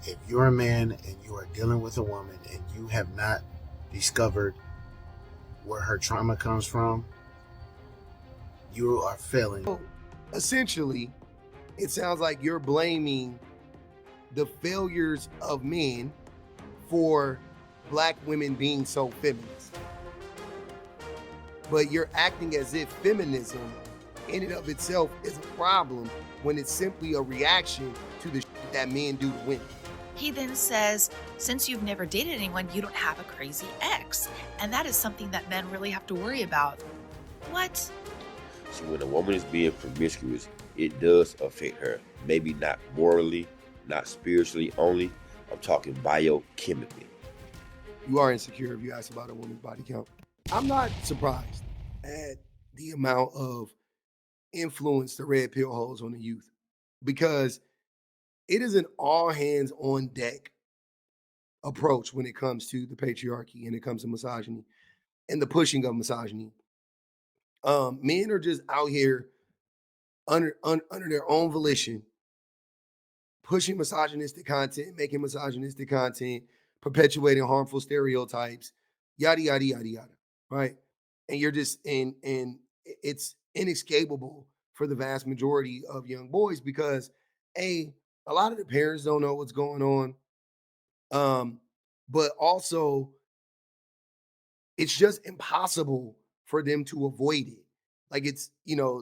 If you're a man and you are dealing with a woman and you have not discovered where her trauma comes from, you are failing. So essentially, it sounds like you're blaming the failures of men for black women being so feminist. But you're acting as if feminism in and of itself is a problem when it's simply a reaction to the shit that men do to women. He then says, since you've never dated anyone, you don't have a crazy ex. And that is something that men really have to worry about. What? So when a woman is being promiscuous, it does affect her. Maybe not morally, not spiritually only. I'm talking biochemically. You are insecure if you ask about a woman's body count. I'm not surprised at the amount of influence the red pill holds on the youth because it is an all hands on deck approach when it comes to the patriarchy and it comes to misogyny and the pushing of misogyny. Men are just out here under their own volition, pushing misogynistic content, making misogynistic content, perpetuating harmful stereotypes, yada yada yada yada. Right, and you're just and it's inescapable for the vast majority of young boys because a lot of the parents don't know what's going on, but also it's just impossible for them to avoid it. Like it's,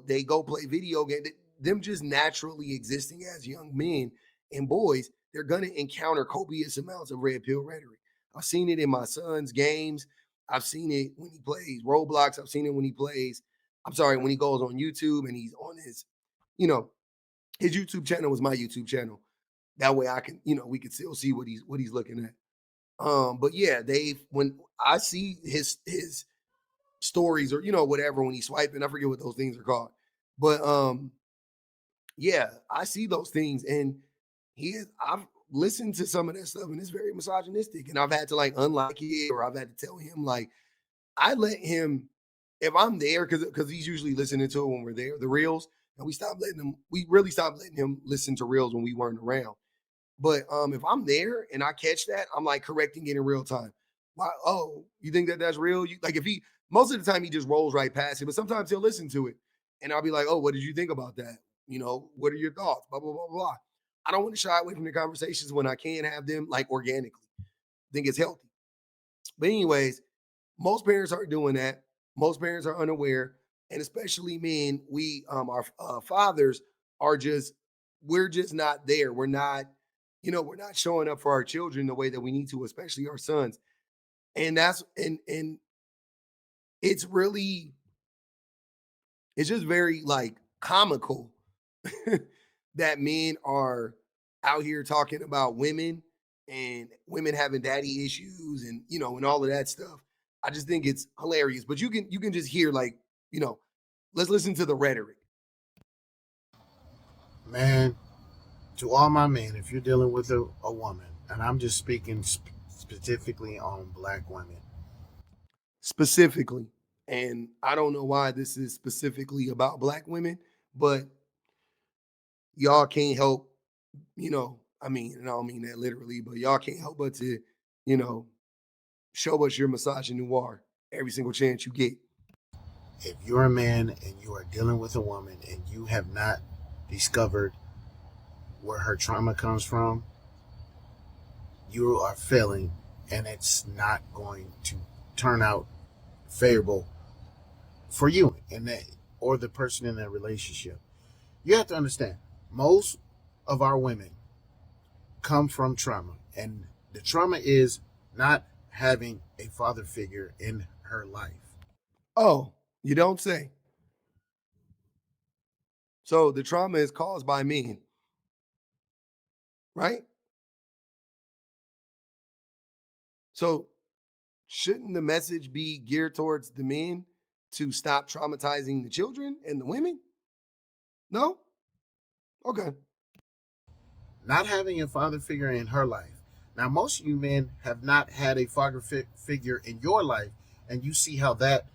they go play video game. Them just naturally existing as young men and boys, they're gonna encounter copious amounts of red pill rhetoric. I've seen it in my son's games. I've seen it when he plays Roblox. I've seen it when he plays, I'm sorry, when he goes on YouTube and he's on you know, his YouTube channel was my YouTube channel. That way I can, we can still see what he's looking at. But yeah, when I see his stories or whatever when he's swiping, I forget what those things are called. But yeah, I see those things and I've listened to some of that stuff and it's very misogynistic. And I've had to like unlike it or I've had to tell him like I let him if I'm there because he's usually listening to it when we're there, the reels, and we really stopped letting him listen to reels when we weren't around. But if I'm there and I catch that, I'm like correcting it in real time. Why? Oh, you think that that's real? Like if he most of the time he just rolls right past it, but sometimes he'll listen to it, and I'll be like, oh, what did you think about that? What are your thoughts? Blah blah blah blah. I don't want to shy away from the conversations when I can have them like organically. I think it's healthy. But anyways, most parents aren't doing that. Most parents are unaware, and especially men, our fathers are just we're just not there. We're not showing up for our children the way that we need to, especially our sons. And that's and it's really it's just very like comical that men are out here talking about women and women having daddy issues and and all of that stuff. I just think it's hilarious. But you can just hear like, you know, let's listen to the rhetoric. Man, to all my men, if you're dealing with a woman, and I'm just speaking specifically on black women, Specifically. And I don't know why this is specifically about black women, but y'all can't help, I mean, and I don't mean that literally, but y'all can't help but to, you know, show us your misogynoir every single chance you get. if you're a man and you are dealing with a woman and you have not discovered where her trauma comes from, you are failing and it's not going to turn out favorable for you and that or the person in that relationship. You have to understand, most of our women come from trauma, and the trauma is not having a father figure in her life. Oh, you don't say. So the trauma is caused by men, right? So shouldn't the message be geared towards the men to stop traumatizing the children and the women? No? Okay. Not having a father figure in her life. Now, most of you men have not had a father figure in your life, and you see how that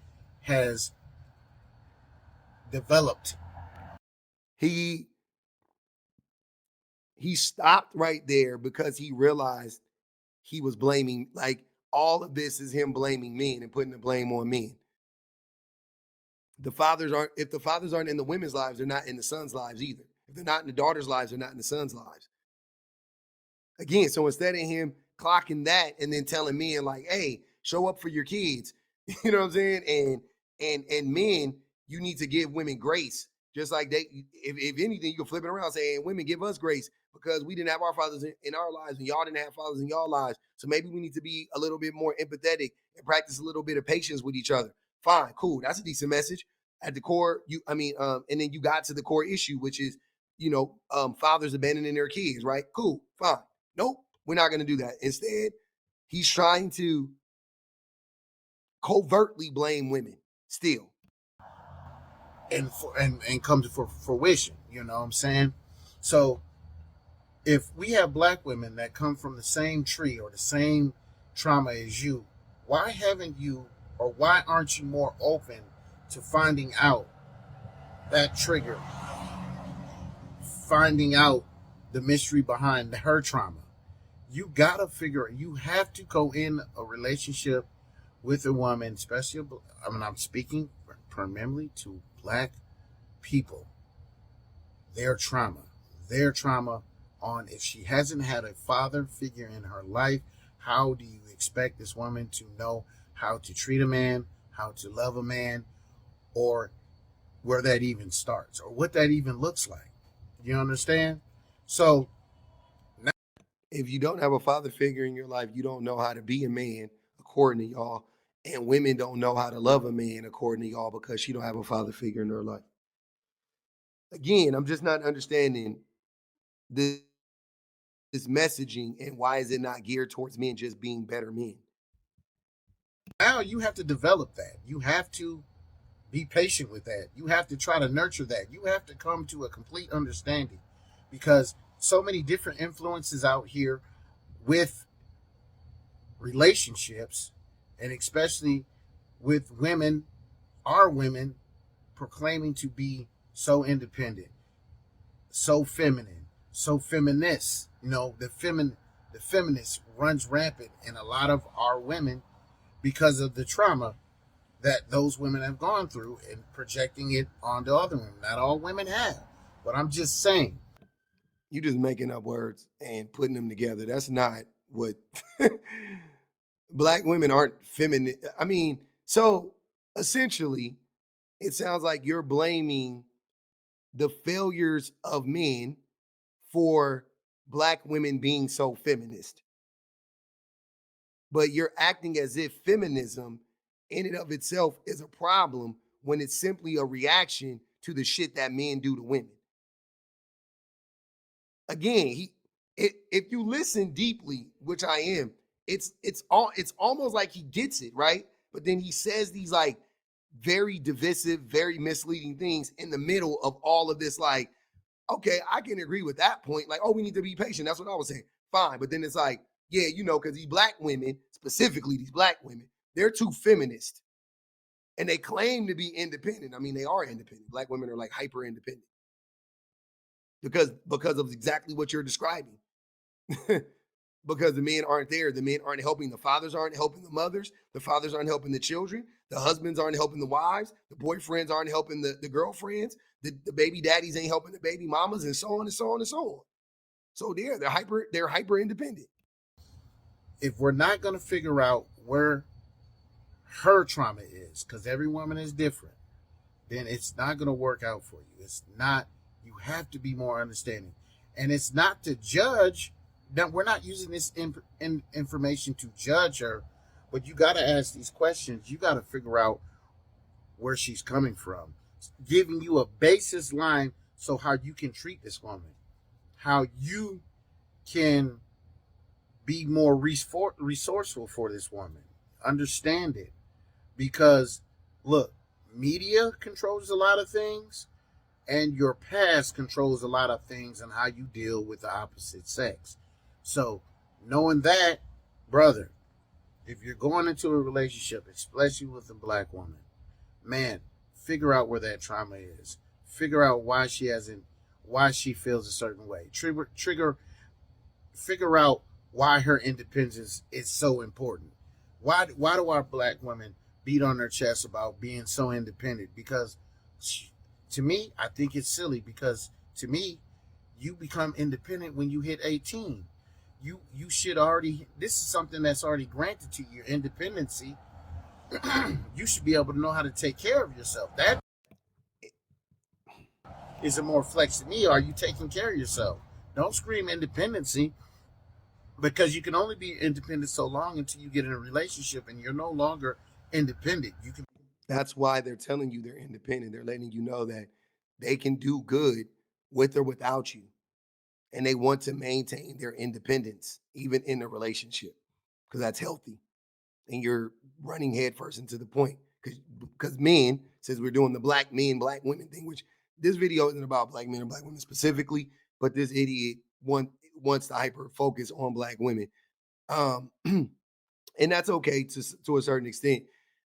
has developed. He he stopped right there because he realized he was blaming, like, all of this is him blaming men and putting the blame on men. If the fathers aren't in the women's lives, they're not in the sons' lives either. If they're not in the daughters' lives, they're not in the sons' lives. Again, so instead of him clocking that and then telling men like, hey, show up for your kids, you know what I'm saying? And men, you need to give women grace. Just like if anything, you can flip it around, saying women give us grace because we didn't have our fathers in our lives and y'all didn't have fathers in y'all lives. So maybe we need to be a little bit more empathetic and practice a little bit of patience with each other. Fine, cool. That's a decent message. At the core, and then you got to the core issue, which is, fathers abandoning their kids, right? Cool, fine. Nope, we're not going to do that. Instead, he's trying to covertly blame women still. And come to fruition, you know what I'm saying? So if we have black women that come from the same tree or the same trauma as you, why haven't you, or why aren't you more open to finding out that trigger, finding out the mystery behind her trauma? You gotta figure, you have to go in a relationship with a woman, especially, I'm speaking primarily to black people, their trauma on, if she hasn't had a father figure in her life, how do you expect this woman to know how to treat a man, how to love a man, or where that even starts, or what that even looks like? You understand? So now, if you don't have a father figure in your life, you don't know how to be a man, according to y'all. And women don't know how to love a man, according to y'all, because she don't have a father figure in her life. Again, I'm just not understanding this messaging, and why is it not geared towards men just being better men? now you have to develop that. You have to be patient with that. You have to try to nurture that. You have to come to a complete understanding, because so many different influences out here with relationships, and especially with women, our women proclaiming to be so independent, so feminine, so feminist. The feminist runs rampant in a lot of our women because of the trauma that those women have gone through and projecting it onto other women. Not all women have, but I'm just saying. You just making up words and putting them together. That's not what black women aren't feminine. So essentially, it sounds like you're blaming the failures of men for black women being so feminist. But you're acting as if feminism in and of itself is a problem when it's simply a reaction to the shit that men do to women. Again, if you listen deeply, which I am, it's almost like he gets it, right? But then he says these like very divisive, very misleading things in the middle of all of this. Like, okay, I can agree with that point. Like, oh, we need to be patient. That's what I was saying. Fine. But then it's like, yeah, because these black women, specifically these black women, they're too feminist. And they claim to be independent. I mean, they are independent. Black women are like hyper independent because of exactly what you're describing. Because the men aren't there. The men aren't helping. The fathers aren't helping the mothers. The fathers aren't helping the children. The husbands aren't helping the wives. The boyfriends aren't helping the girlfriends. The baby daddies ain't helping the baby mamas, and so on and so on and so on. So they're hyper independent. If we're not going to figure out where her trauma is, because every woman is different, then it's not going to work out for you. It's not. You have to be more understanding, and it's not to judge. Now, we're not using this information to judge her, but you got to ask these questions. You got to figure out where she's coming from, giving you a basis line so how you can treat this woman, how you can be more resourceful for this woman. Understand it, because look, media controls a lot of things, and your past controls a lot of things, and how you deal with the opposite sex. So, knowing that, brother, if you're going into a relationship, especially with a black woman, man, figure out where that trauma is. Figure out why she hasn't, why she feels a certain way. Figure out why her independence is so important. Why do our black women beat on their chest about being so independent? Because to me, I think it's silly because to me, you become independent when you hit 18. You should already, this is something that's already granted to you, your independency. You should be able to know how to take care of yourself. That is a more flex to me. Are you taking care of yourself? Don't scream independency because you can only be independent so long until you get in a relationship and you're no longer independent. You can. That's why they're telling you they're independent. They're letting you know that they can do good with or without you. And they want to maintain their independence, even in a relationship, because that's healthy. And you're running headfirst into the point. Because men, since we're doing the black men, black women thing, which this video isn't about black men or black women specifically, but this idiot wants to hyper focus on black women. Um, and that's okay to a certain extent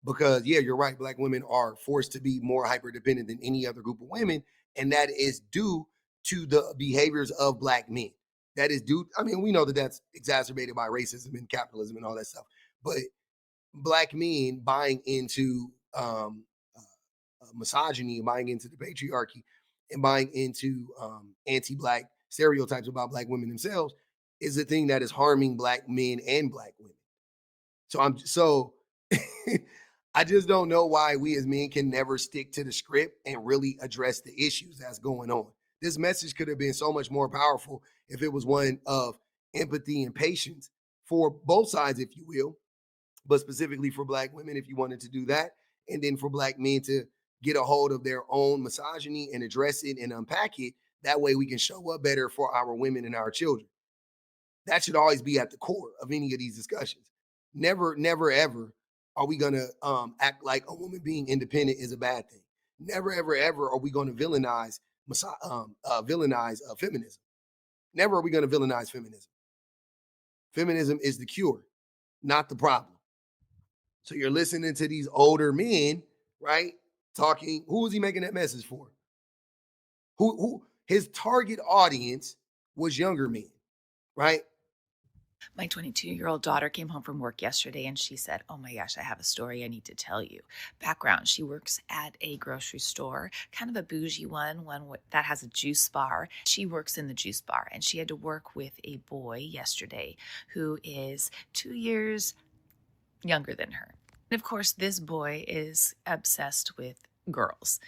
because yeah, you're right, black women are forced to be more hyper dependent than any other group of women, and that is due to the behaviors of black men. That is due, I mean, we know that that's exacerbated by racism and capitalism and all that stuff, but black men buying into misogyny and buying into the patriarchy and buying into anti-black stereotypes about black women themselves is a thing that is harming black men and black women. So I just don't know why we as men can never stick to the script and really address the issues that's going on. This message could have been so much more powerful if it was one of empathy and patience for both sides, if you will, but specifically for black women, if you wanted to do that, and then for black men to get a hold of their own misogyny and address it and unpack it. That way we can show up better for our women and our children. That should always be at the core of any of these discussions. Never, ever are we gonna act like a woman being independent is a bad thing. Never, ever are we going to villainize feminism. Never are we going to villainize feminism. Feminism is the cure, not the problem. So you're listening to these older men, right? Talking. Who was he making that message for? Who his target audience was younger men, right? My 22-year-old daughter came home from work yesterday and she said, "Oh my gosh, I have a story I need to tell you." Background: she works at a grocery store, kind of a bougie one that has a juice bar. She works in the juice bar and she had to work with a boy yesterday who is 2 years younger than her. And of course, this boy is obsessed with girls.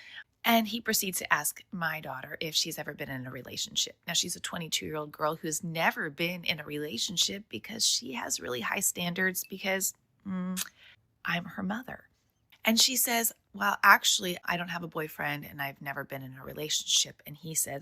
And he proceeds to ask my daughter if she's ever been in a relationship. Now, she's a 22-year-old girl who's never been in a relationship because she has really high standards because I'm her mother. And she says, "Well, actually, I don't have a boyfriend and I've never been in a relationship." And he says,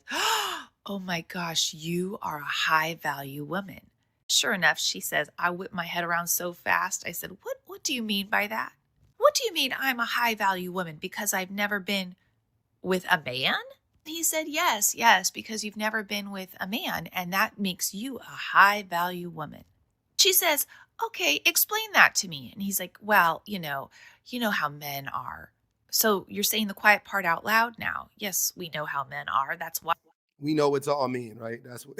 "Oh my gosh, you are a high value woman." Sure enough, she says, I whipped my head around so fast. I said, What do you mean by that? What do you mean I'm a high value woman because I've never been with a man? He said, yes, because you've never been with a man, and that makes you a high value woman. She says, "Okay, explain that to me." And he's like, "Well, you know how men are." So you're saying the quiet part out loud now. Yes, we know how men are. That's why We know it's all men, right? That's what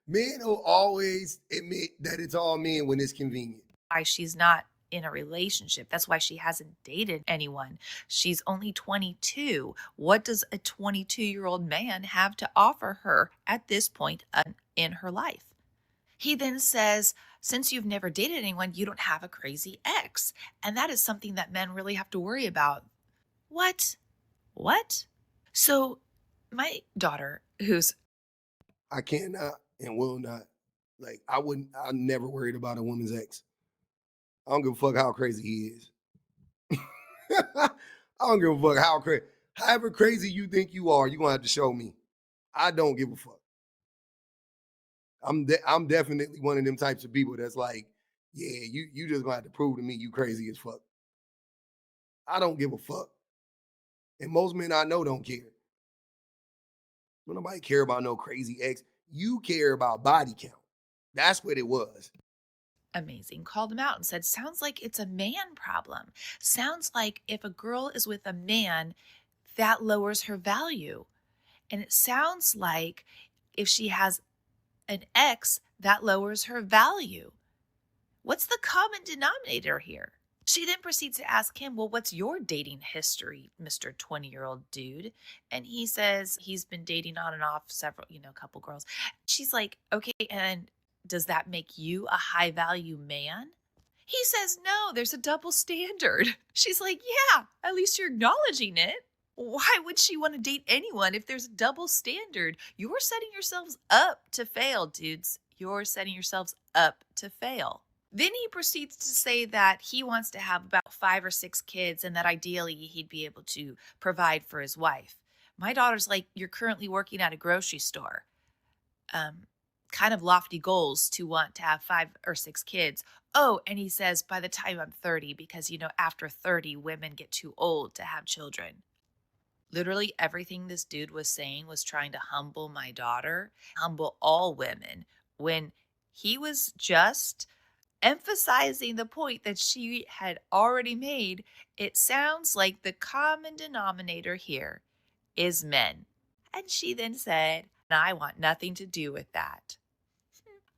men will always admit that it's all men when it's convenient. she's not in a relationship. That's why she hasn't dated anyone. She's only 22. What does a 22-year-old man have to offer her at this point in her life? He then says, since you've never dated anyone, you don't have a crazy ex. And that is something that men really have to worry about. What? What? So my daughter, who's I cannot and will not. Like I'm never worried about a woman's ex. I don't give a fuck how crazy he is. I don't give a fuck how crazy. However crazy you think you are, you're gonna have to show me. I don't give a fuck. I'm definitely one of them types of people that's like, yeah, you just gonna have to prove to me you crazy as fuck. I don't give a fuck. And most men I know don't care. Don't nobody care about no crazy ex. You care about body count. That's what it was. amazing, called him out and said, sounds like it's a man problem. Sounds like if a girl is with a man, that lowers her value. And it sounds like if she has an ex, that lowers her value. What's the common denominator here? She then proceeds to ask him, well, what's your dating history, Mr. 20-year-old dude? And he says he's been dating on and off several, couple girls. She's like, okay, and does that make you a high value man? He says, no, there's a double standard. She's like, yeah, at least you're acknowledging it. Why would she want to date anyone if there's a double standard? You're setting yourselves up to fail, dudes. You're setting yourselves up to fail. Then he proceeds to say that he wants to have about 5 or 6 kids and that ideally he'd be able to provide for his wife. My daughter's like, you're currently working at a grocery store. Kind of lofty goals to want to have 5 or 6 kids. Oh, and he says by the time I'm 30, because, after 30, women get too old to have children. Literally everything this dude was saying was trying to humble my daughter, humble all women, when he was just emphasizing the point that she had already made. It sounds like the common denominator here is men. And she then said, I want nothing to do with that.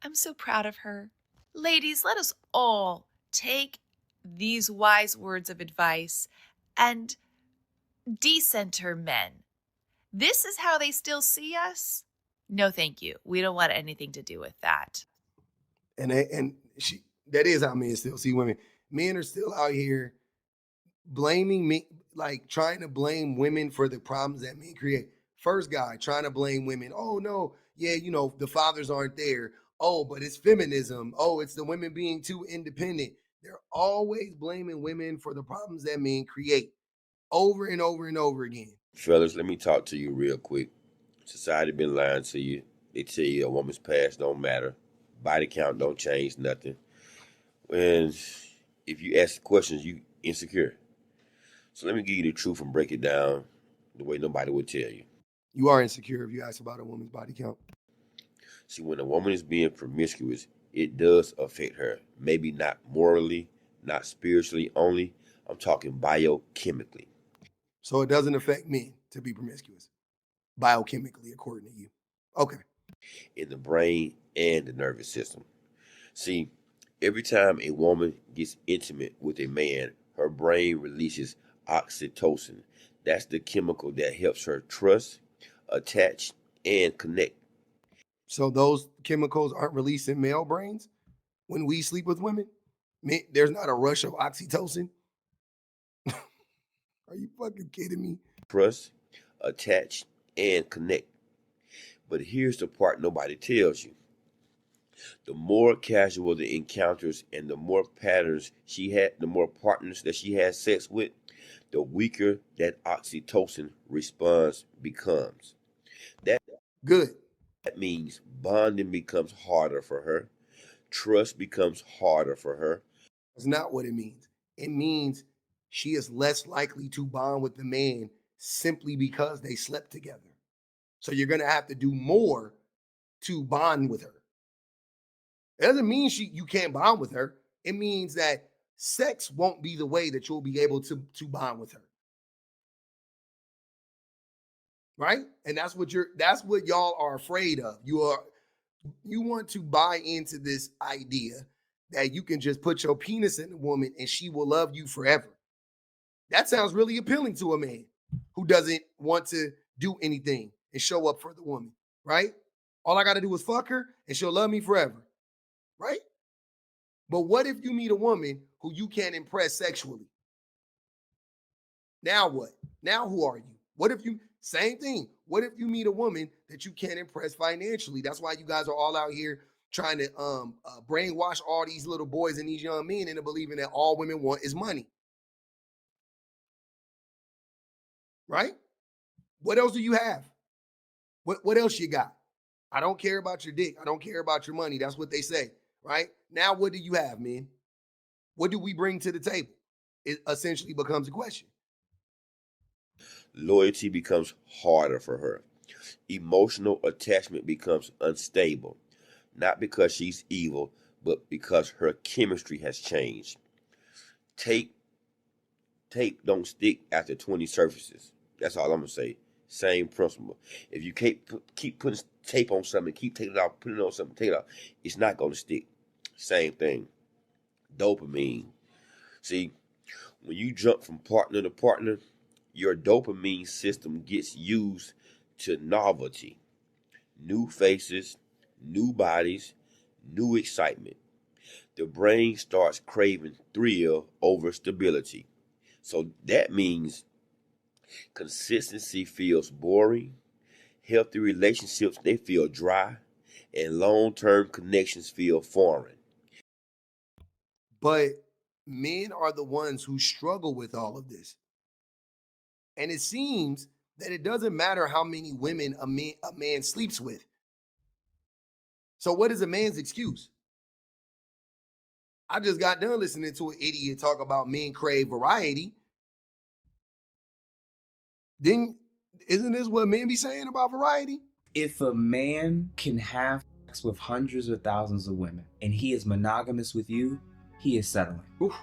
I'm so proud of her. Ladies, let us all take these wise words of advice and decenter men. This is how they still see us? No, thank you. We don't want anything to do with that. And that is how men still see women. Men are still out here blaming me, like trying to blame women for the problems that men create. First guy trying to blame women. Oh no, yeah, the fathers aren't there. Oh, but it's feminism. Oh, it's the women being too independent. They're always blaming women for the problems that men create over and over and over again. Fellas, let me talk to you real quick. Society been lying to you. They tell you a woman's past don't matter. Body count don't change nothing. And if you ask questions, you insecure. So let me give you the truth and break it down the way nobody would tell you. You are insecure if you ask about a woman's body count. See, when a woman is being promiscuous, it does affect her. Maybe not morally, not spiritually only. I'm talking biochemically. So it doesn't affect men to be promiscuous, biochemically, according to you. Okay. In the brain and the nervous system. See, every time a woman gets intimate with a man, her brain releases oxytocin. That's the chemical that helps her trust, attach, and connect. So those chemicals aren't released in male brains when we sleep with women? There's not a rush of oxytocin? Are you fucking kidding me? Trust, attach, and connect. But here's the part nobody tells you. The more casual the encounters and the more patterns she had, the more partners that she has sex with, the weaker that oxytocin response becomes. Good. That means bonding becomes harder for her. Trust becomes harder for her. That's not what it means. It means she is less likely to bond with the man simply because they slept together. So you're going to have to do more to bond with her. It doesn't mean you can't bond with her. It means that sex won't be the way that you'll be able to bond with her. Right? And that's what y'all are afraid of. You want to buy into this idea that you can just put your penis in a woman and she will love you forever. That sounds really appealing to a man who doesn't want to do anything and show up for the woman, right? All I got to do is fuck her and she'll love me forever, right? But what if you meet a woman who you can't impress sexually? Now what? Now who are you? What if you, same thing. What if you meet a woman that you can't impress financially? That's why you guys are all out here trying to brainwash all these little boys and these young men into believing that all women want is money. Right? What else do you have? What else you got? I don't care about your dick. I don't care about your money. That's what they say, right? Now what do you have, man? What do we bring to the table? It essentially becomes a question. Loyalty becomes harder for her. Emotional attachment becomes unstable. Not because she's evil, but because her chemistry has changed. Tape don't stick after 20 surfaces. That's all I'm gonna say. Same principle. If you keep putting tape on something, keep taking it off, putting it on something, take it off, it's not going to stick. Same thing. Dopamine. See, when you jump from partner to partner, your dopamine system gets used to novelty, new faces, new bodies, new excitement. The brain starts craving thrill over stability. So that means consistency feels boring, healthy relationships they feel dry, and long-term connections feel foreign. But men are the ones who struggle with all of this. And it seems that it doesn't matter how many women a man sleeps with. So what is a man's excuse? I just got done listening to an idiot talk about men crave variety. Then isn't this what men be saying about variety? If a man can have sex with hundreds or thousands of women and he is monogamous with you, he is settling. Oof.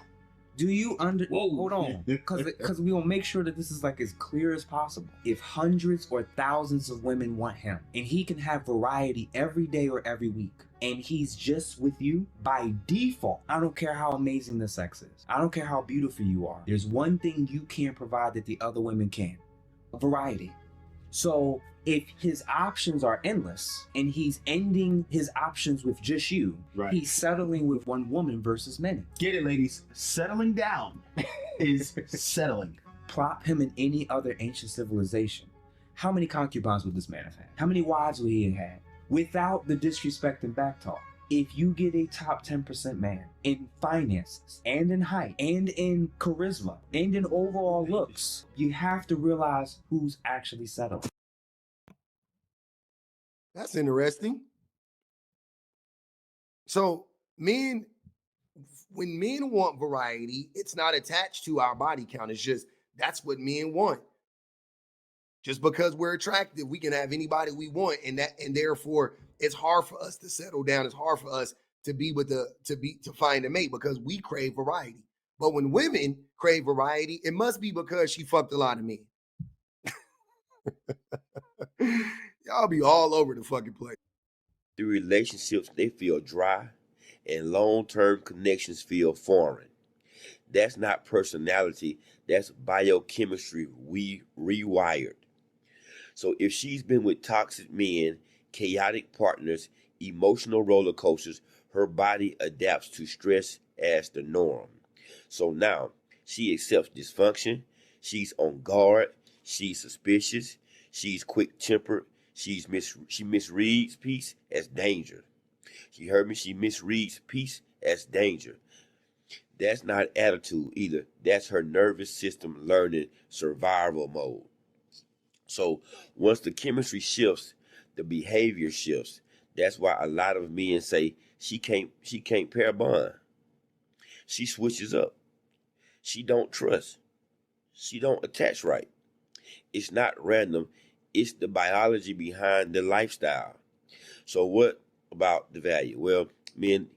Do you hold on, because we will make sure that this is like as clear as possible. If hundreds or thousands of women want him and he can have variety every day or every week and he's just with you by default, I don't care how amazing the sex is, I don't care how beautiful you are, there's one thing you can't provide that the other women can: variety. So if his options are endless and he's ending his options with just you, Right. He's settling with one woman versus many. Get it, ladies. Settling down is settling. Plop him in any other ancient civilization. How many concubines would this man have had? How many wives would he have had? Without the disrespect and backtalk. If you get a top 10% man in finances and in height and in charisma and in overall looks, you have to realize who's actually settled. That's interesting. So men, when men want variety, it's not attached to our body count. It's just that's what men want. Just because we're attractive, we can have anybody we want, and therefore it's hard for us to settle down. It's hard for us to be with to find a mate because we crave variety. But when women crave variety, it must be because she fucked a lot of men. Y'all be all over the fucking place. The relationships they feel dry, and long-term connections feel foreign. That's not personality, that's biochemistry we rewired. So if she's been with toxic men, chaotic partners, emotional roller coasters, her body adapts to stress as the norm. So now she accepts dysfunction, she's on guard, she's suspicious, she's quick-tempered, she misreads peace as danger. She heard me, she misreads peace as danger. That's not attitude either. That's her nervous system learning survival mode. So once the chemistry shifts, the behavior shifts. That's why a lot of men say she can't pair bond. She switches up. She don't trust. She don't attach right. It's not random. It's the biology behind the lifestyle. So what about the value? Well, men,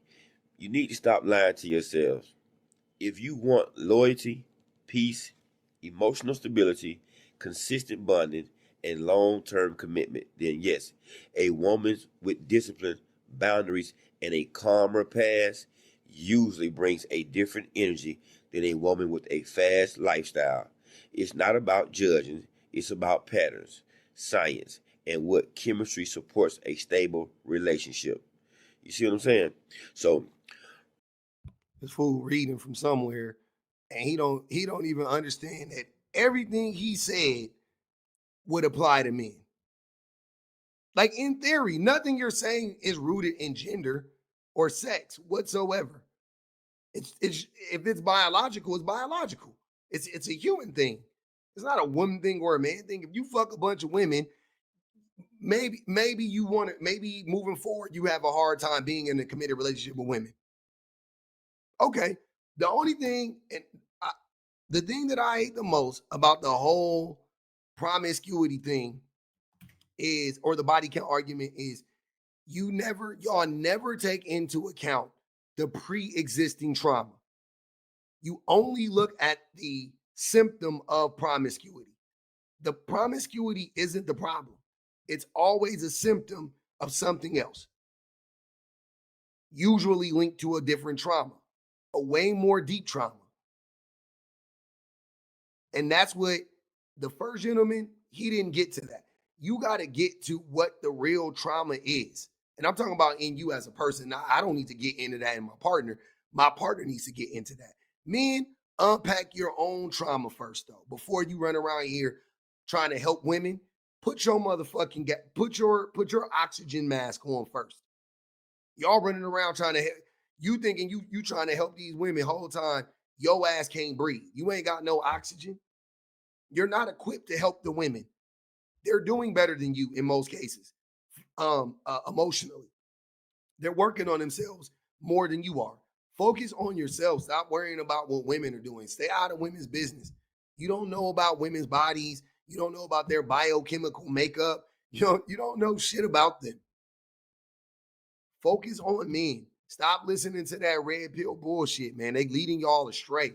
you need to stop lying to yourselves. If you want loyalty, peace, emotional stability, consistent bonding, and long-term commitment, then yes, a woman with discipline, boundaries, and a calmer past usually brings a different energy than a woman with a fast lifestyle. It's not about judging, it's about patterns, science, and what chemistry supports a stable relationship. You see what I'm saying? So This fool reading from somewhere, and he don't even understand that everything he said would apply to men. Like in theory, nothing you're saying is rooted in gender or sex whatsoever. It's if it's biological, it's biological. It's a human thing. It's not a woman thing or a man thing. If you fuck a bunch of women, maybe you want to, maybe moving forward you have a hard time being in a committed relationship with women. Okay. The only thing, and the thing that I hate the most about the whole promiscuity thing is, or the body count argument is, y'all never take into account the pre-existing trauma. You only look at the symptom of promiscuity. The promiscuity isn't the problem. It's always a symptom of something else, usually linked to a different trauma, a way more deep trauma. And that's what the first gentleman, he didn't get to that. You got to get to what the real trauma is. And I'm talking about in you as a person. Now, I don't need to get into that in my partner. My partner needs to get into that. Men, unpack your own trauma first, though, before you run around here trying to help women. Put your motherfucking put your oxygen mask on first. Y'all running around trying to help. You thinking you trying to help these women whole time. Your ass can't breathe. You ain't got no oxygen. You're not equipped to help the women. They're doing better than you in most cases, emotionally. They're working on themselves more than you are. Focus on yourself. Stop worrying about what women are doing. Stay out of women's business. You don't know about women's bodies. You don't know about their biochemical makeup. You don't know shit about them. Focus on men. Stop listening to that red pill bullshit, man. They leading y'all astray.